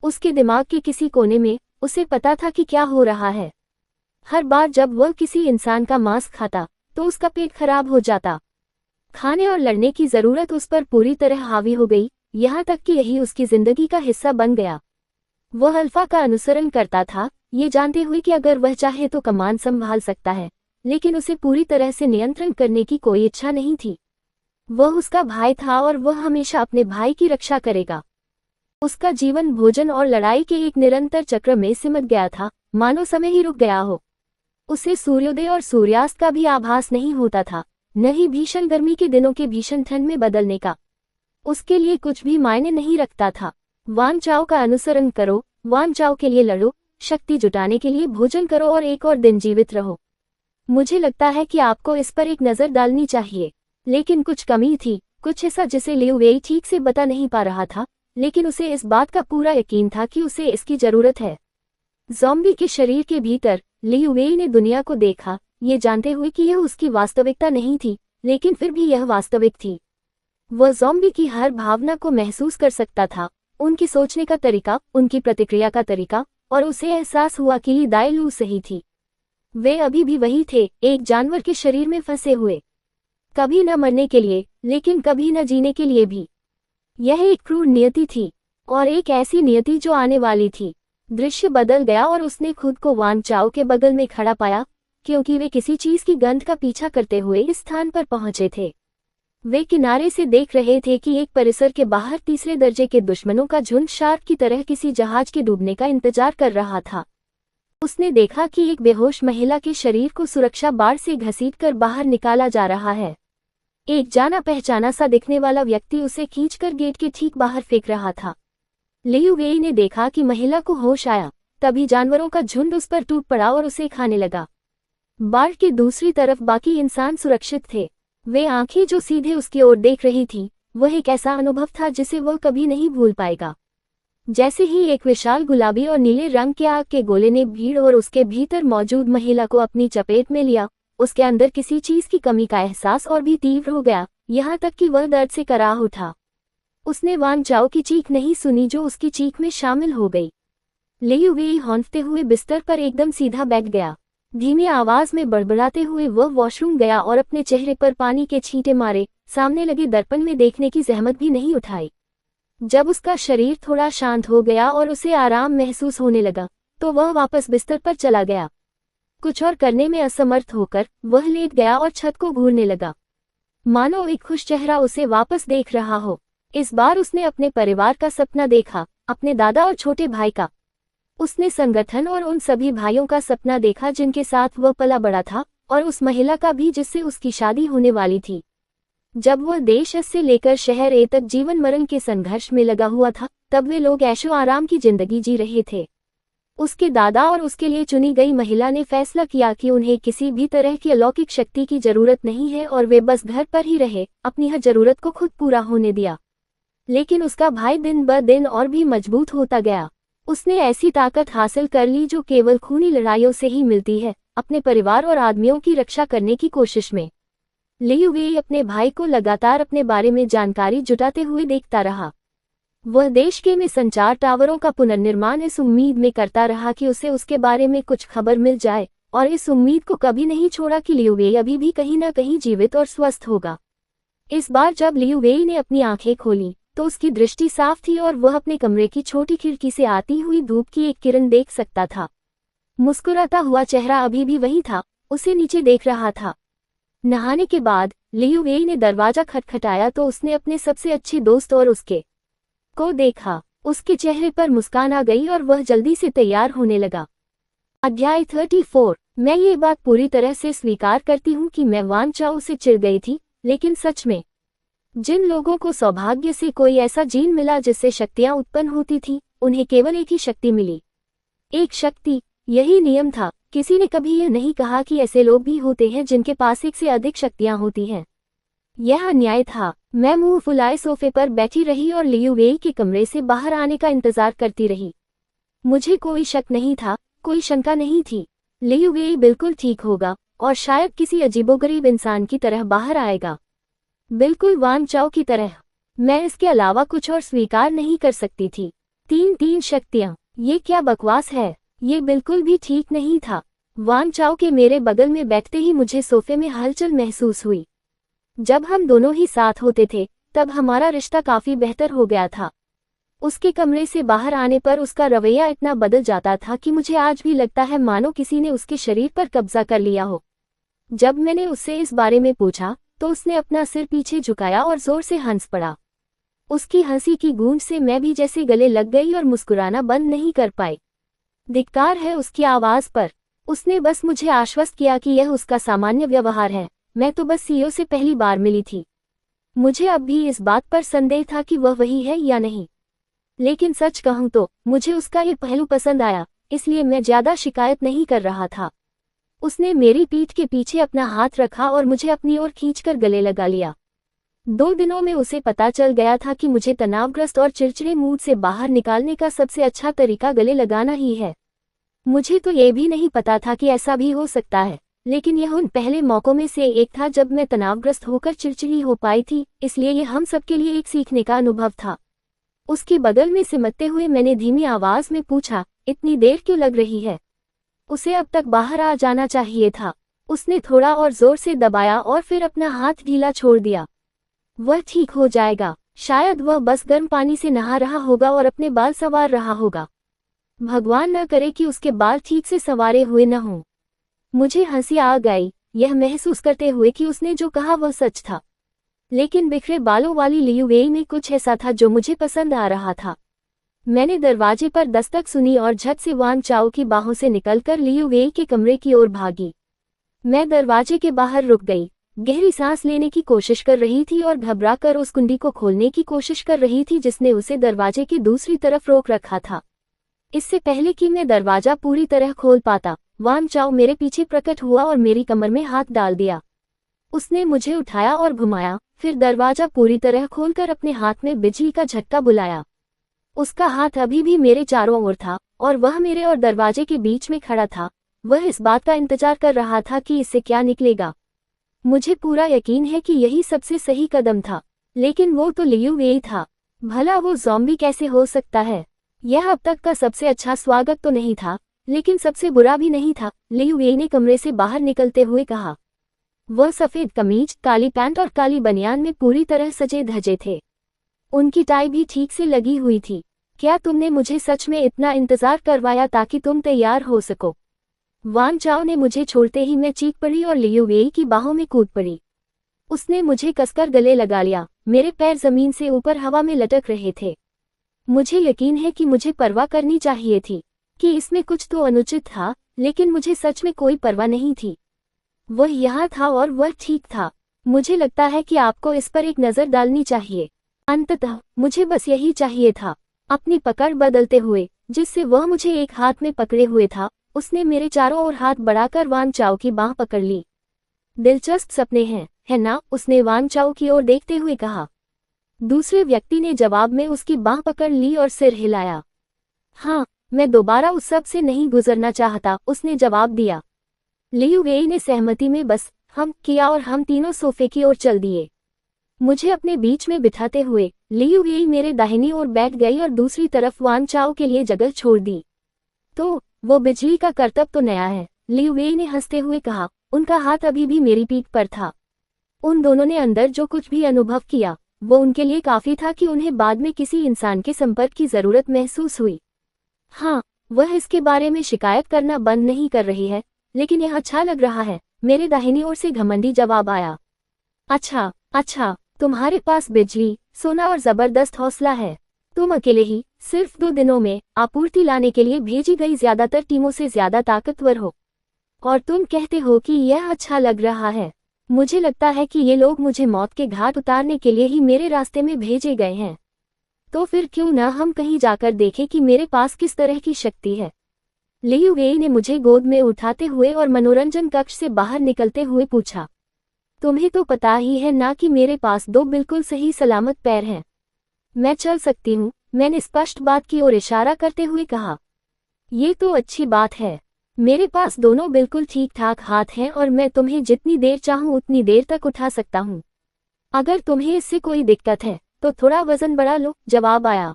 उसके दिमाग के किसी कोने में उसे पता था कि क्या हो रहा है। हर बार जब वह किसी इंसान का मांस खाता तो उसका पेट खराब हो जाता। खाने और लड़ने की जरूरत उस पर पूरी तरह हावी हो गई, यहाँ तक कि यही उसकी जिंदगी का हिस्सा बन गया। वह अल्फा का अनुसरण करता था, ये जानते हुए कि अगर वह चाहे तो कमान संभाल सकता है, लेकिन उसे पूरी तरह से नियंत्रण करने की कोई इच्छा नहीं थी। वह उसका भाई था और वह हमेशा अपने भाई की रक्षा करेगा। उसका जीवन भोजन और लड़ाई के एक निरंतर चक्र में सिमट गया था, मानो समय ही रुक गया हो। उसे सूर्योदय और सूर्यास्त का भी आभास नहीं होता था, न ही भीषण गर्मी के दिनों के भीषण ठंड में बदलने का। उसके लिए कुछ भी मायने नहीं रखता था। वान चाओ का अनुसरण करो, वान चाओ के लिए लड़ो, शक्ति जुटाने के लिए भोजन करो और एक और दिन जीवित रहो। मुझे लगता है कि आपको इस पर एक नजर डालनी चाहिए। लेकिन कुछ कमी थी, कुछ ऐसा जिसे लियू वेई ठीक से बता नहीं पा रहा था, लेकिन उसे इस बात का पूरा यकीन था कि उसे इसकी जरूरत है। ज़ॉम्बी के शरीर के भीतर लियू वेई ने दुनिया को देखा, ये जानते हुए कि यह उसकी वास्तविकता नहीं थी, लेकिन फिर भी यह वास्तविक थी। वह ज़ॉम्बी की हर भावना को महसूस कर सकता था, उनकी सोचने का तरीका, उनकी प्रतिक्रिया का तरीका, और उसे एहसास हुआ कि ली दाई लू सही थी। वे अभी भी वही थे, एक जानवर के शरीर में फंसे हुए, कभी न मरने के लिए, लेकिन कभी न जीने के लिए भी। यह एक क्रूर नियति थी, और एक ऐसी नियति जो आने वाली थी। दृश्य बदल गया और उसने खुद को वान चाओ के बगल में खड़ा पाया, क्योंकि वे किसी चीज की गंध का पीछा करते हुए इस स्थान पर पहुंचे थे। वे किनारे से देख रहे थे कि एक परिसर के बाहर तीसरे दर्जे के दुश्मनों का झुंड शार्क की तरह किसी जहाज के डूबने का इंतजार कर रहा था। उसने देखा कि एक बेहोश महिला के शरीर को सुरक्षा बाड़ से घसीटकर बाहर निकाला जा रहा है। एक जाना पहचाना सा दिखने वाला व्यक्ति उसे खींचकर गेट के ठीक बाहर फेंक रहा था। लियू वेई ने देखा कि महिला को होश आया, तभी जानवरों का झुंड उस पर टूट पड़ा और उसे खाने लगा। बाड़ के दूसरी तरफ बाकी इंसान सुरक्षित थे। वे आंखें जो सीधे उसकी ओर देख रही थीं, वह एक ऐसा अनुभव था जिसे वह कभी नहीं भूल पाएगा। जैसे ही एक विशाल गुलाबी और नीले रंग के आग के गोले ने भीड़ और उसके भीतर मौजूद महिला को अपनी चपेट में लिया, उसके अंदर किसी चीज की कमी का एहसास और भी तीव्र हो गया, यहाँ तक कि वह दर्द से कराह उठा। उसने वान चाओ की चीख नहीं सुनी जो उसकी चीख में शामिल हो गई। लियू वेई हौंफते हुए बिस्तर पर एकदम सीधा बैठ गया। धीमी आवाज में बड़बड़ाते हुए वह वॉशरूम गया और अपने चेहरे पर पानी के छींटे मारे, सामने लगे दर्पण में देखने की जहमत भी नहीं उठाई। जब उसका शरीर थोड़ा शांत हो गया और उसे आराम महसूस होने लगा, तो वह वापस बिस्तर पर चला गया। कुछ और करने में असमर्थ होकर वह लेट गया और छत को घूरने लगा, मानो एक खुश चेहरा उसे वापस देख रहा हो। इस बार उसने अपने परिवार का सपना देखा, अपने दादा और छोटे भाई का। उसने संगठन और उन सभी भाइयों का सपना देखा जिनके साथ वह पला बड़ा था, और उस महिला का भी जिससे उसकी शादी होने वाली थी। जब वह देश एस से लेकर शहर ए तक जीवन मरण के संघर्ष में लगा हुआ था, तब वे लोग ऐशो आराम की जिंदगी जी रहे थे। उसके दादा और उसके लिए चुनी गई महिला ने फैसला किया कि उन्हें किसी भी तरह की अलौकिक शक्ति की जरूरत नहीं है और वे बस घर पर ही रहे, अपनी हर जरूरत को खुद पूरा होने दिया। लेकिन उसका भाई दिन ब दिन और भी मजबूत होता गया। उसने ऐसी ताकत हासिल कर ली जो केवल खूनी लड़ाइयों से ही मिलती है, अपने परिवार और आदमियों की रक्षा करने की कोशिश में। लियू वेई अपने भाई को लगातार अपने बारे में जानकारी जुटाते हुए देखता रहा। वह देश के में संचार टावरों का पुनर्निर्माण इस उम्मीद में करता रहा कि उसे उसके बारे में कुछ खबर मिल जाए, और इस उम्मीद को कभी नहीं छोड़ा कि लियू वेई अभी भी कहीं न कहीं जीवित और स्वस्थ होगा। इस बार जब लियू वेई ने अपनी आंखें खोली तो उसकी दृष्टि साफ थी और वह अपने कमरे की छोटी खिड़की से आती हुई धूप की एक किरण देख सकता था। मुस्कुराता हुआ चेहरा अभी भी वही था, उसे नीचे देख रहा था। नहाने के बाद लियू वेई ने दरवाजा खटखटाया तो उसने अपने सबसे अच्छे दोस्त और उसके को देखा। उसके चेहरे पर मुस्कान आ गई और वह जल्दी से तैयार होने लगा। अध्याय 34। मैं ये बात पूरी तरह से स्वीकार करती हूँ कि मैं वान चाओ से चिढ़ गई थी, लेकिन सच में जिन लोगों को सौभाग्य से कोई ऐसा जीन मिला जिससे शक्तियां उत्पन्न होती थीं, उन्हें केवल एक ही शक्ति मिली। एक शक्ति, यही नियम था। किसी ने कभी यह नहीं कहा कि ऐसे लोग भी होते हैं जिनके पास एक से अधिक शक्तियां होती हैं। यह अन्याय था। मैं मुंह फुलाए सोफे पर बैठी रही और लियू वेई के कमरे से बाहर आने का इंतजार करती रही। मुझे कोई शक नहीं था, कोई शंका नहीं थी। लियू वेई बिल्कुल ठीक होगा, और शायद किसी अजीबोगरीब इंसान की तरह बाहर आएगा, बिल्कुल वान चाओ की तरह। मैं इसके अलावा कुछ और स्वीकार नहीं कर सकती थी। तीन शक्तियाँ, ये क्या बकवास है, ये बिल्कुल भी ठीक नहीं था। वान चाओ के मेरे बगल में बैठते ही मुझे सोफे में हलचल महसूस हुई। जब हम दोनों ही साथ होते थे तब हमारा रिश्ता काफी बेहतर हो गया था। उसके कमरे से बाहर आने पर उसका रवैया इतना बदल जाता था कि मुझे आज भी लगता है मानो किसी ने उसके शरीर पर कब्जा कर लिया हो। जब मैंने उससे इस बारे में पूछा तो उसने अपना सिर पीछे झुकाया और जोर से हंस पड़ा। उसकी हंसी की गूंज से मैं भी जैसे गले लग गई और मुस्कुराना बंद नहीं कर पाई। धिक्कार है उसकी आवाज पर। उसने बस मुझे आश्वस्त किया कि यह उसका सामान्य व्यवहार है। मैं तो बस सीईओ से पहली बार मिली थी। मुझे अब भी इस बात पर संदेह था कि वह वही है या नहीं, लेकिन सच कहूं तो मुझे उसका ये पहलू पसंद आया, इसलिए मैं ज्यादा शिकायत नहीं कर रहा था। उसने मेरी पीठ के पीछे अपना हाथ रखा और मुझे अपनी ओर खींचकर गले लगा लिया। 2 दिनों में उसे पता चल गया था कि मुझे तनावग्रस्त और चिड़चिड़े मूड से बाहर निकालने का सबसे अच्छा तरीका गले लगाना ही है। मुझे तो ये भी नहीं पता था कि ऐसा भी हो सकता है, लेकिन यह उन पहले मौकों में से एक था जब मैं तनावग्रस्त होकर चिड़चिड़ी हो पाई थी, इसलिए यह हम सबके लिए एक सीखने का अनुभव था। उसके बगल में सिमटते हुए मैंने धीमी आवाज में पूछा, इतनी देर क्यों लग रही है? उसे अब तक बाहर आ जाना चाहिए था। उसने थोड़ा और जोर से दबाया और फिर अपना हाथ ढीला छोड़ दिया। वह ठीक हो जाएगा। शायद वह बस गर्म पानी से नहा रहा होगा और अपने बाल संवार रहा होगा। भगवान न करे कि उसके बाल ठीक से संवारे हुए न हों। मुझे हंसी आ गई, यह महसूस करते हुए कि उसने जो कहा वह सच था। लेकिन बिखरे बालों वाली लियू वेई में कुछ ऐसा था जो मुझे पसंद आ रहा था। मैंने दरवाजे पर दस्तक सुनी और झट से वान चाओ की बाहों से निकलकर लियू वेई के कमरे की ओर भागी। मैं दरवाजे के बाहर रुक गई, गहरी सांस लेने की कोशिश कर रही थी और घबराकर उस कुंडी को खोलने की कोशिश कर रही थी जिसने उसे दरवाजे की दूसरी तरफ रोक रखा था। इससे पहले कि मैं दरवाजा पूरी तरह खोल पाता, वान चाओ मेरे पीछे प्रकट हुआ और मेरी कमर में हाथ डाल दिया। उसने मुझे उठाया और घुमाया, फिर दरवाजा पूरी तरह खोलकर अपने हाथ में बिजली का झटका बुलाया। उसका हाथ अभी भी मेरे चारों ओर था और वह मेरे और दरवाजे के बीच में खड़ा था। वह इस बात का इंतजार कर रहा था कि इससे क्या निकलेगा। मुझे पूरा यकीन है कि यही सबसे सही कदम था, लेकिन वो तो लियू वेई था। भला वो ज़ॉम्बी कैसे हो सकता है? यह अब तक का सबसे अच्छा स्वागत तो नहीं था, लेकिन सबसे बुरा भी नहीं था, लियू वेई ने कमरे से बाहर निकलते हुए कहा। वह सफेद कमीज, काली पैंट और काली बनियान में पूरी तरह सजे धजे थे। उनकी टाई भी ठीक से लगी हुई थी। क्या तुमने मुझे सच में इतना इंतजार करवाया ताकि तुम तैयार हो सको? वान चाओ ने मुझे छोड़ते ही मैं चीख पड़ी और लियू वेई की बाहों में कूद पड़ी। उसने मुझे कसकर गले लगा लिया। मेरे पैर जमीन से ऊपर हवा में लटक रहे थे। मुझे यकीन है कि मुझे परवाह करनी चाहिए थी, कि इसमें कुछ तो अनुचित था, लेकिन मुझे सच में कोई परवाह नहीं थी। वह यहाँ था और वह ठीक था। मुझे लगता है कि आपको इस पर एक नज़र डालनी चाहिए। अंततः मुझे बस यही चाहिए था। अपनी पकड़ बदलते हुए, जिससे वह मुझे एक हाथ में पकड़े हुए था, उसने मेरे चारों ओर हाथ बढ़ाकर वान चाओ की बांह पकड़ ली। दिलचस्प सपने हैं, है ना? उसने वान चाओ की ओर देखते हुए कहा। दूसरे व्यक्ति ने जवाब में उसकी बांह पकड़ ली और सिर हिलाया। हाँ, मैं दोबारा उस सब से नहीं गुजरना चाहता, उसने जवाब दिया। लियू वेई ने सहमति में बस हम किया और हम तीनों सोफे की ओर चल दिए। मुझे अपने बीच में बिठाते हुए लियू वेई मेरे दाहिनी ओर बैठ गई और दूसरी तरफ वान चाओ के लिए जगह छोड़ दी। तो वो बिजली का करतब तो नया है, लियू वेई ने हंसते हुए कहा। उनका हाथ अभी भी मेरी पीठ पर था। उन दोनों ने अंदर जो कुछ भी अनुभव किया वो उनके लिए काफी था कि उन्हें बाद में किसी इंसान के संपर्क की जरूरत महसूस हुई। हाँ, वह इसके बारे में शिकायत करना बंद नहीं कर रही है, लेकिन यह अच्छा लग रहा है, मेरे दाहिनी ओर से घमंडी जवाब आया। अच्छा, तुम्हारे पास बिजली, सोना और जबरदस्त हौसला है। तुम अकेले ही सिर्फ 2 दिनों में आपूर्ति लाने के लिए भेजी गई ज्यादातर टीमों से ज्यादा ताकतवर हो, और तुम कहते हो कि यह अच्छा लग रहा है। मुझे लगता है कि ये लोग मुझे मौत के घाट उतारने के लिए ही मेरे रास्ते में भेजे गए हैं। तो फिर क्यों न हम कहीं जाकर देखें कि मेरे पास किस तरह की शक्ति है। लियू वेई ने मुझे गोद में उठाते हुए और मनोरंजन कक्ष से बाहर निकलते हुए पूछा। तुम्हें तो पता ही है ना कि मेरे पास 2 बिल्कुल सही सलामत पैर हैं। मैं चल सकती हूँ, मैंने स्पष्ट बात की ओर इशारा करते हुए कहा। ये तो अच्छी बात है। मेरे पास दोनों बिल्कुल ठीक ठाक हाथ हैं और मैं तुम्हें जितनी देर चाहूं उतनी देर तक उठा सकता हूं। अगर तुम्हें इससे कोई दिक्कत है तो थोड़ा वजन बढ़ा लो, जवाब आया।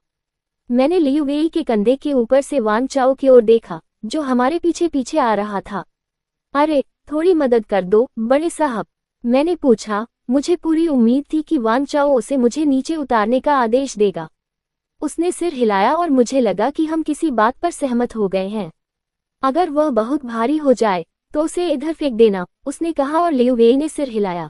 मैंने लियू वेई के कंधे के ऊपर से वान चाओ की ओर देखा, जो हमारे पीछे पीछे आ रहा था। अरे, थोड़ी मदद कर दो बड़े साहब, मैंने पूछा। मुझे पूरी उम्मीद थी कि वान चाओ उसे मुझे नीचे उतारने का आदेश देगा। उसने सिर हिलाया और मुझे लगा कि हम किसी बात पर सहमत हो गए हैं। अगर वह बहुत भारी हो जाए तो उसे इधर फेंक देना, उसने कहा और लियू वेई ने सिर हिलाया।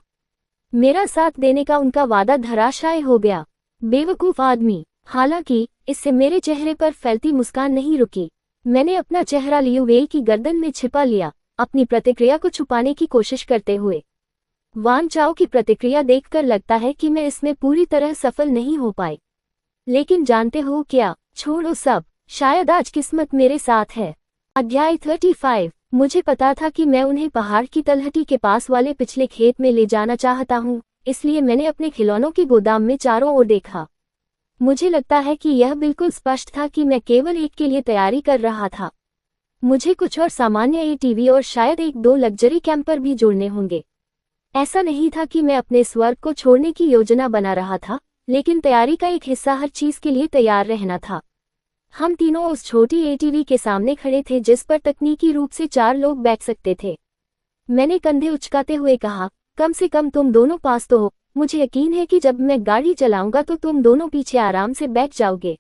मेरा साथ देने का उनका वादा धराशायी हो गया। बेवकूफ आदमी। हालांकि इससे मेरे चेहरे पर फैलती मुस्कान नहीं रुकी। मैंने अपना चेहरा लियू वेई की गर्दन में छिपा लिया, अपनी प्रतिक्रिया को छुपाने की कोशिश करते हुए। वान चाओ की प्रतिक्रिया देखकर लगता है कि मैं इसमें पूरी तरह सफल नहीं हो पाई। लेकिन जानते हो क्या, छोड़ो सब, शायद आज किस्मत मेरे साथ है। अध्याय 35। मुझे पता था कि मैं उन्हें पहाड़ की तलहटी के पास वाले पिछले खेत में ले जाना चाहता हूँ, इसलिए मैंने अपने खिलौनों के गोदाम में चारों ओर देखा। मुझे लगता है कि यह बिल्कुल स्पष्ट था कि मैं केवल एक के लिए तैयारी कर रहा था। मुझे कुछ और सामान्य एटीवी और शायद एक दो लग्जरी कैंपर भी जोड़ने होंगे। ऐसा नहीं था कि मैं अपने स्वर्ग को छोड़ने की योजना बना रहा था, लेकिन तैयारी का एक हिस्सा हर चीज के लिए तैयार रहना था। हम तीनों उस छोटी एटीवी के सामने खड़े थे जिस पर तकनीकी रूप से 4 लोग बैठ सकते थे। मैंने कंधे उचकाते हुए कहा, कम से कम तुम दोनों पास तो हो। मुझे यकीन है कि जब मैं गाड़ी चलाऊंगा तो तुम दोनों पीछे आराम से बैठ जाओगे।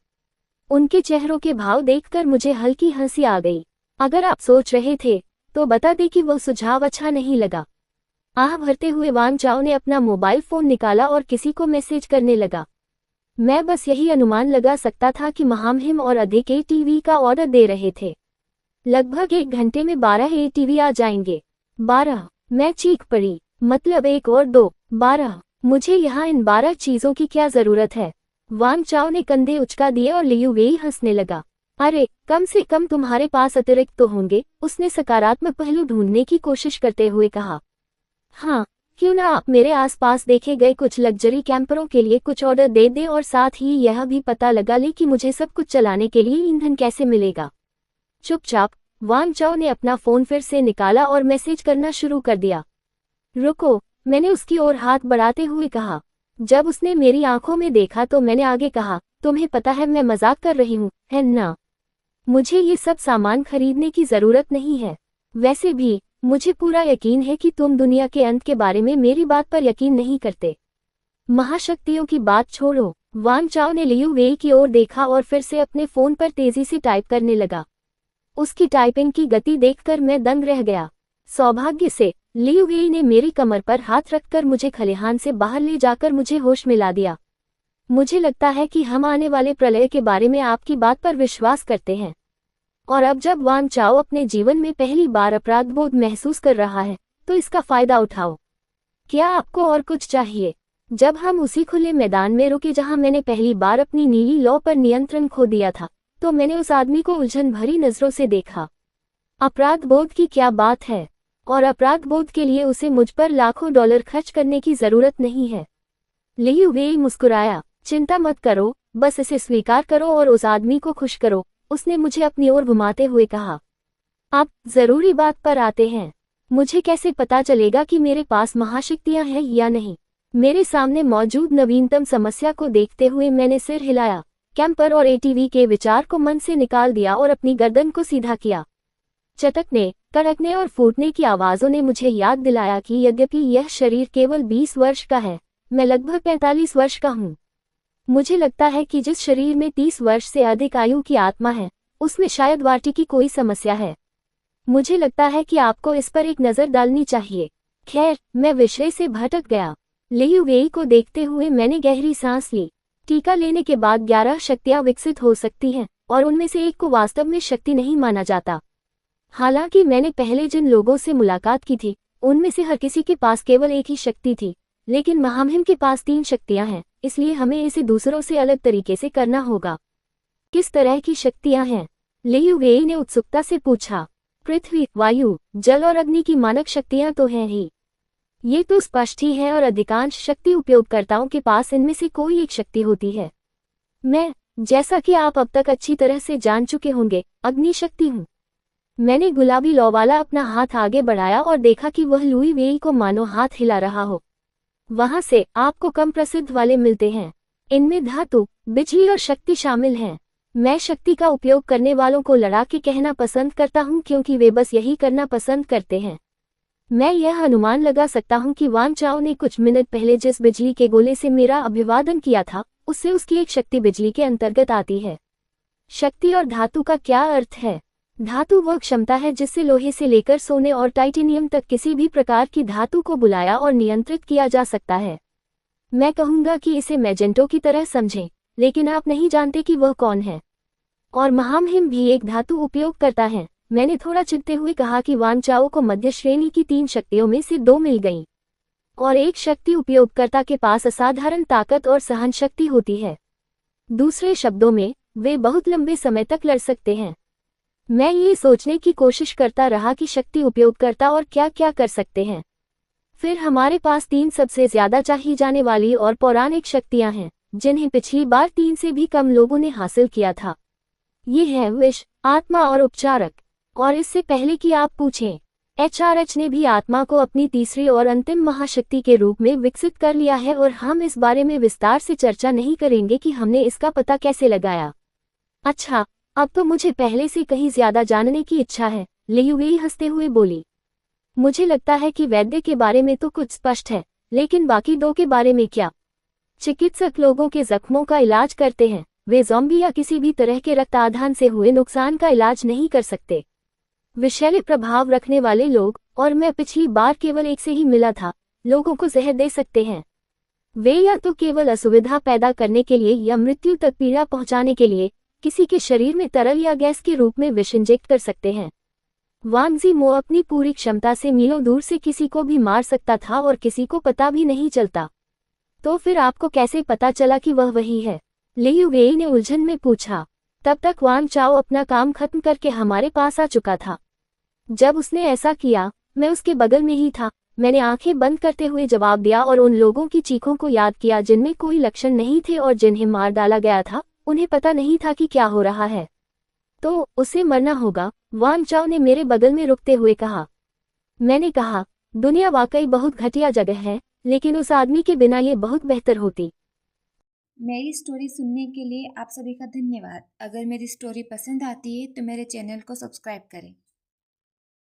उनके चेहरों के भाव देखकर मुझे हल्की हंसी आ गई। अगर आप सोच रहे थे तो बता दें कि वह सुझाव अच्छा नहीं लगा। आह भरते हुए वान चाओ ने अपना मोबाइल फोन निकाला और किसी को मैसेज करने लगा। मैं बस यही अनुमान लगा सकता था कि महामहिम और अधिक एटीवी का ऑर्डर दे रहे थे। लगभग 1 घंटे में 12 एटीवी आ जाएंगे। 12, मैं चीख पड़ी। मतलब 1 और 2, 12। मुझे यहाँ इन 12 चीजों की क्या जरूरत है? वान चाओ ने कंधे उचका दिए और लियू वेई हंसने लगा। अरे, कम से कम तुम्हारे पास अतिरिक्त तो होंगे, उसने सकारात्मक पहलू ढूंढने की कोशिश करते हुए कहा। हाँ, क्यों ना आप मेरे आसपास देखे गए कुछ लग्जरी कैंपरों के लिए कुछ ऑर्डर दे दें और साथ ही यह भी पता लगा ले कि मुझे सब कुछ चलाने के लिए ईंधन कैसे मिलेगा। चुपचाप, वान चाओ ने अपना फोन फिर से निकाला और मैसेज करना शुरू कर दिया। रुको, मैंने उसकी ओर हाथ बढ़ाते हुए कहा। जब उसने मेरी आंखों में देखा तो मैंने आगे कहा, तुम्हें पता है मैं मजाक कर रही हूँ, है ना? मुझे ये सब सामान खरीदने की जरूरत नहीं है। वैसे भी मुझे पूरा यकीन है कि तुम दुनिया के अंत के बारे में मेरी बात पर यकीन नहीं करते। महाशक्तियों की बात छोड़ो। वान चाओ ने लियू वेई की ओर देखा और फिर से अपने फोन पर तेजी से टाइप करने लगा। उसकी टाइपिंग की गति देखकर मैं दंग रह गया। सौभाग्य से लियू वेई ने मेरी कमर पर हाथ रखकर मुझे खलिहान से बाहर ले जाकर मुझे होश में ला दिया। मुझे लगता है कि हम आने वाले प्रलय के बारे में आपकी बात पर विश्वास करते हैं। और अब जब वान चाओ अपने जीवन में पहली बार अपराधबोध महसूस कर रहा है, तो इसका फायदा उठाओ। क्या आपको और कुछ चाहिए? जब हम उसी खुले मैदान में रुके जहां मैंने पहली बार अपनी नीली लौ पर नियंत्रण खो दिया था, तो मैंने उस आदमी को उलझन भरी नजरों से देखा। अपराधबोध की क्या बात है? और अपराधबोध के लिए उसे मुझ पर लाखों डॉलर खर्च करने की जरूरत नहीं है। लियू वेई मुस्कुराया। चिंता मत करो, बस इसे स्वीकार करो और उस आदमी को खुश करो, उसने मुझे अपनी ओर घुमाते हुए कहा। अब जरूरी बात पर आते हैं। मुझे कैसे पता चलेगा कि मेरे पास महाशक्तियां हैं या नहीं? मेरे सामने मौजूद नवीनतम समस्या को देखते हुए मैंने सिर हिलाया, कैंपर और एटीवी के विचार को मन से निकाल दिया और अपनी गर्दन को सीधा किया। चटकने, कड़कने और फूटने की आवाजों ने मुझे याद दिलाया कि यद्यपि यह शरीर केवल 20 वर्ष का है, मैं लगभग 45 वर्ष का हूँ। मुझे लगता है कि जिस शरीर में 30 वर्ष से अधिक आयु की आत्मा है, उसमें शायद वाटी की कोई समस्या है। मुझे लगता है कि आपको इस पर एक नजर डालनी चाहिए। खैर, मैं विषय से भटक गया। लियू वेई को देखते हुए मैंने गहरी सांस ली। टीका लेने के बाद 11 शक्तियां विकसित हो सकती हैं, और उनमें से एक को वास्तव में शक्ति नहीं माना जाता। हालांकि मैंने पहले जिन लोगों से मुलाकात की थी, उनमें से हर किसी के पास केवल एक ही शक्ति थी, लेकिन महामहिम के पास 3 शक्तियां हैं, इसलिए हमें इसे दूसरों से अलग तरीके से करना होगा। किस तरह की शक्तियां हैं? लियू वेई ने उत्सुकता से पूछा। पृथ्वी, वायु, जल और अग्नि की मानक शक्तियां तो हैं ही। ये तो स्पष्ट ही है और अधिकांश शक्ति उपयोगकर्ताओं के पास इनमें से कोई एक शक्ति होती है। मैं, जैसा कि आप अब तक अच्छी तरह से जान चुके होंगे, अग्नि शक्ति हूँ। मैंने गुलाबी लौ वाला अपना हाथ आगे बढ़ाया और देखा कि वह लुई वेई को मानो हाथ हिला रहा हो। वहां से आपको कम प्रसिद्ध वाले मिलते हैं। इनमें धातु, बिजली और शक्ति शामिल हैं। मैं शक्ति का उपयोग करने वालों को लड़ा के कहना पसंद करता हूं क्योंकि वे बस यही करना पसंद करते हैं। मैं यह अनुमान लगा सकता हूं कि वान चाओ ने कुछ मिनट पहले जिस बिजली के गोले से मेरा अभिवादन किया था, उससे उसकी एक शक्ति बिजली के अंतर्गत आती है। शक्ति और धातु का क्या अर्थ है? धातु वह क्षमता है जिससे लोहे से लेकर सोने और टाइटेनियम तक किसी भी प्रकार की धातु को बुलाया और नियंत्रित किया जा सकता है। मैं कहूंगा कि इसे मैजेंटो की तरह समझें, लेकिन आप नहीं जानते कि वह कौन है। और महामहिम भी एक धातु उपयोग करता है। मैंने थोड़ा चिढ़ते हुए कहा कि वान चाओ को मध्य श्रेणी की 3 शक्तियों में से 2 मिल गईं, और एक शक्ति उपयोगकर्ता के पास असाधारण ताकत और सहन शक्ति होती है। दूसरे शब्दों में, वे बहुत लंबे समय तक लड़ सकते हैं। मैं ये सोचने की कोशिश करता रहा कि शक्ति उपयोगकर्ता और क्या क्या कर सकते हैं। फिर हमारे पास 3 सबसे ज्यादा चाही जाने वाली और पौराणिक शक्तियां हैं, जिन्हें पिछली बार 3 से भी कम लोगों ने हासिल किया था। ये है विष, आत्मा और उपचारक। और इससे पहले कि आप पूछें, एचआरएच ने भी आत्मा को अपनी तीसरी और अंतिम महाशक्ति के रूप में विकसित कर लिया है, और हम इस बारे में विस्तार से चर्चा नहीं करेंगे कि हमने इसका पता कैसे लगाया। अच्छा, अब तो मुझे पहले से कहीं ज्यादा जानने की इच्छा है, लियू वेई हंसते हुए बोली। मुझे लगता है कि वैद्य के बारे में तो कुछ स्पष्ट है, लेकिन बाकी 2 के बारे में क्या? चिकित्सक लोगों के जख्मों का इलाज करते हैं, वे ज़ॉम्बी या किसी भी तरह के रक्ताधान से हुए नुकसान का इलाज नहीं कर सकते। विषैले प्रभाव रखने वाले लोग, और मैं पिछली बार केवल एक से ही मिला था, लोगों को जहर दे सकते हैं। वे या तो केवल असुविधा पैदा करने के लिए या मृत्यु तक पीड़ा पहुंचाने के लिए किसी के शरीर में तरल या गैस के रूप में विष इंजेक्ट कर सकते हैं। वांग ज़िमो अपनी पूरी क्षमता से मीलों दूर से किसी को भी मार सकता था और किसी को पता भी नहीं चलता। तो फिर आपको कैसे पता चला कि वह वही है? लियू वेई ने उलझन में पूछा। तब तक वान चाओ अपना काम खत्म करके हमारे पास आ चुका था। जब उसने ऐसा किया, मैं उसके बगल में ही था। मैंने आंखें बंद करते हुए जवाब दिया और उन लोगों की चीखों को याद किया जिनमें कोई लक्षण नहीं थे और जिन्हें मार डाला गया था। उन्हें पता नहीं था कि क्या हो रहा है। तो उसे मरना होगा, वान चाओ ने मेरे बगल में रुकते हुए कहा। मैंने कहा, दुनिया वाकई बहुत घटिया जगह है, लेकिन उस आदमी के बिना ये बहुत बेहतर होती। मेरी स्टोरी सुनने के लिए आप सभी का धन्यवाद। अगर मेरी स्टोरी पसंद आती है तो मेरे चैनल को सब्सक्राइब करें।